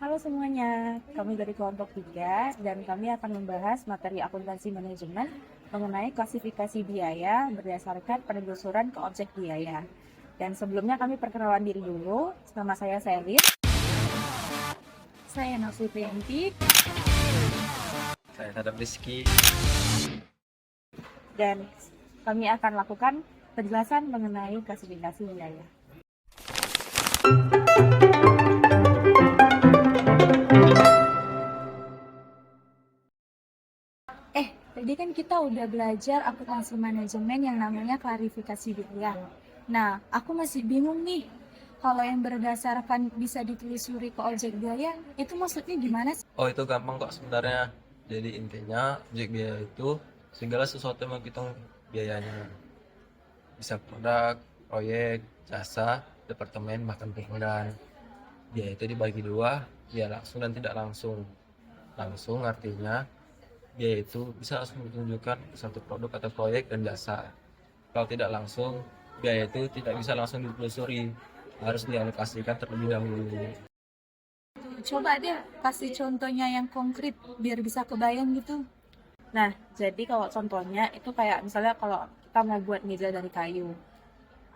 Halo semuanya, kami dari kelompok 3 dan kami akan membahas materi akuntansi manajemen mengenai klasifikasi biaya berdasarkan penelusuran ke objek biaya. Dan sebelumnya kami perkenalan diri dulu, nama saya Selin. Saya Nasutriyanti Saya Sadam Rizky. dan kami akan lakukan penjelasan mengenai klasifikasi biaya. Tadi kan kita udah belajar akuntansi manajemen yang namanya klarifikasi biaya. Nah, aku masih bingung nih. Kalau yang berdasarkan bisa ditelusuri ke objek biaya, itu maksudnya gimana sih? Oh, itu gampang kok sebenarnya. Jadi intinya objek biaya itu segala sesuatu yang menghitung biayanya. Bisa produk, proyek, jasa, departemen, bahkan pengadaan. Biaya itu dibagi dua, biaya langsung dan tidak langsung. Langsung artinya biaya itu bisa langsung ditunjukkan ke satu produk atau proyek dan jasa. Kalau tidak langsung, biaya itu tidak bisa langsung ditelusuri, harus dialokasikan terlebih dahulu. Coba deh kasih contohnya yang konkret biar bisa kebayang gitu. Nah, jadi kalau contohnya itu kayak misalnya kalau kita mau buat meja dari kayu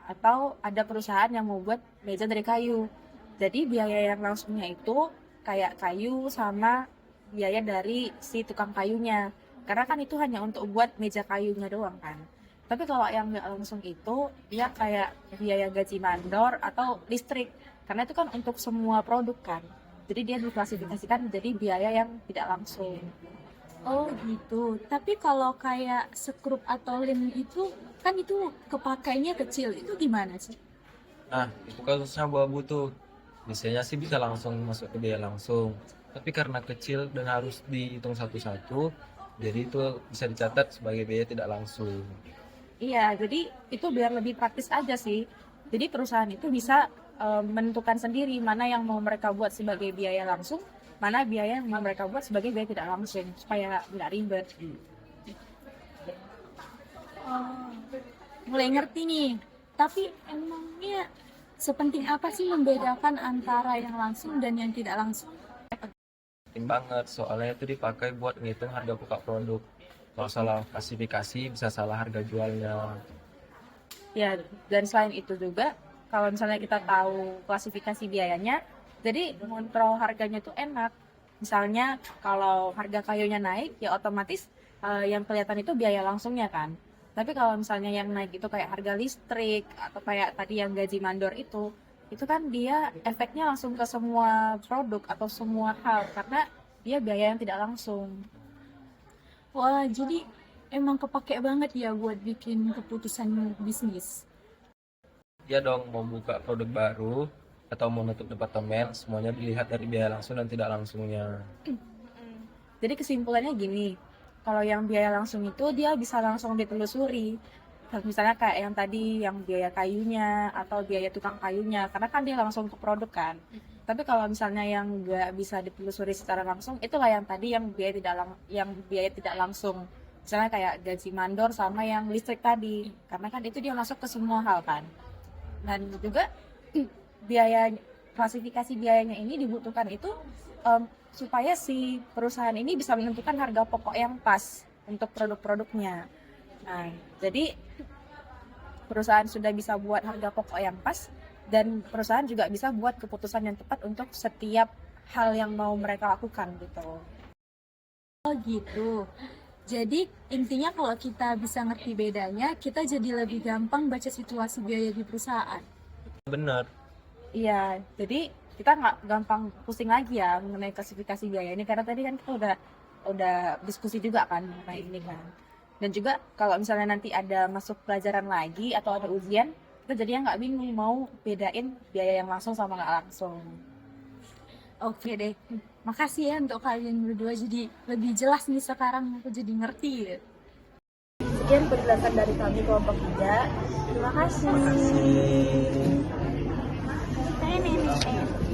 atau ada perusahaan yang mau buat meja dari kayu. Jadi biaya yang langsungnya itu kayak kayu sama biaya dari si tukang kayunya. Karena kan itu hanya untuk buat meja kayunya doang kan. Tapi kalau yang nggak langsung itu dia kayak biaya gaji mandor atau listrik. Karena itu kan untuk semua produk kan. Jadi dia diklasifikasikan menjadi biaya yang tidak langsung. Oh gitu. Tapi kalau kayak skrup atau lem itu kan itu kepakainya kecil. Itu gimana sih? Nah, itu kasusnya abu-abu tuh. Biasanya sih bisa langsung masuk ke biaya langsung. Tapi karena kecil dan harus dihitung satu-satu, jadi itu bisa dicatat sebagai biaya tidak langsung. Iya, jadi itu biar lebih praktis aja sih. Jadi perusahaan itu bisa menentukan sendiri mana yang mau mereka buat sebagai biaya langsung, mana biaya yang mau mereka buat sebagai biaya tidak langsung, supaya nggak ribet. Oh, mulai ngerti nih. Tapi emangnya sepenting apa sih membedakan antara yang langsung dan yang tidak langsung? Penting banget, soalnya itu dipakai buat ngitung harga pokok produk. Kalau salah klasifikasi, bisa salah harga jualnya. Ya, dan selain itu juga, kalau misalnya kita tahu klasifikasi biayanya, jadi ngontrol harganya tuh enak. Misalnya kalau harga kayunya naik, ya otomatis yang kelihatan itu biaya langsungnya kan. Tapi kalau misalnya yang naik itu kayak harga listrik atau kayak tadi yang gaji mandor itu kan dia efeknya langsung ke semua produk atau semua hal karena dia biaya yang tidak langsung. Wah, jadi emang kepake banget ya buat bikin keputusan bisnis. Dia dong mau buka produk baru atau mau nutup departemen, semuanya dilihat dari biaya langsung dan tidak langsungnya. Jadi kesimpulannya gini, kalau yang biaya langsung itu dia bisa langsung ditelusuri. Misalnya kayak yang tadi yang biaya kayunya atau biaya tukang kayunya, karena kan dia langsung ke produk kan. Tapi kalau misalnya yang nggak bisa ditelusuri secara langsung, itulah yang tadi yang biaya tidak langsung. Misalnya kayak gaji mandor sama yang listrik tadi, karena kan itu dia masuk ke semua hal kan. Dan juga biaya klasifikasi biayanya ini dibutuhkan itu supaya si perusahaan ini bisa menentukan harga pokok yang pas untuk produk-produknya. Nah, jadi perusahaan sudah bisa buat harga pokok yang pas dan perusahaan juga bisa buat keputusan yang tepat untuk setiap hal yang mau mereka lakukan gitu. Oh gitu. Jadi intinya kalau kita bisa ngerti bedanya, kita jadi lebih gampang baca situasi biaya di perusahaan. Benar. Iya, jadi kita nggak gampang pusing lagi ya mengenai klasifikasi biaya ini karena tadi kan kita udah diskusi juga kan mengenai ini kan. Dan juga kalau misalnya nanti ada masuk pelajaran lagi atau ada ujian, kita jadinya nggak bingung mau bedain biaya yang langsung sama nggak langsung. Oke deh, makasih ya untuk kalian berdua jadi lebih jelas nih sekarang aku jadi ngerti. Sekian penjelasan dari kami kelompok 3. Terima kasih. Terima kasih. Nenek.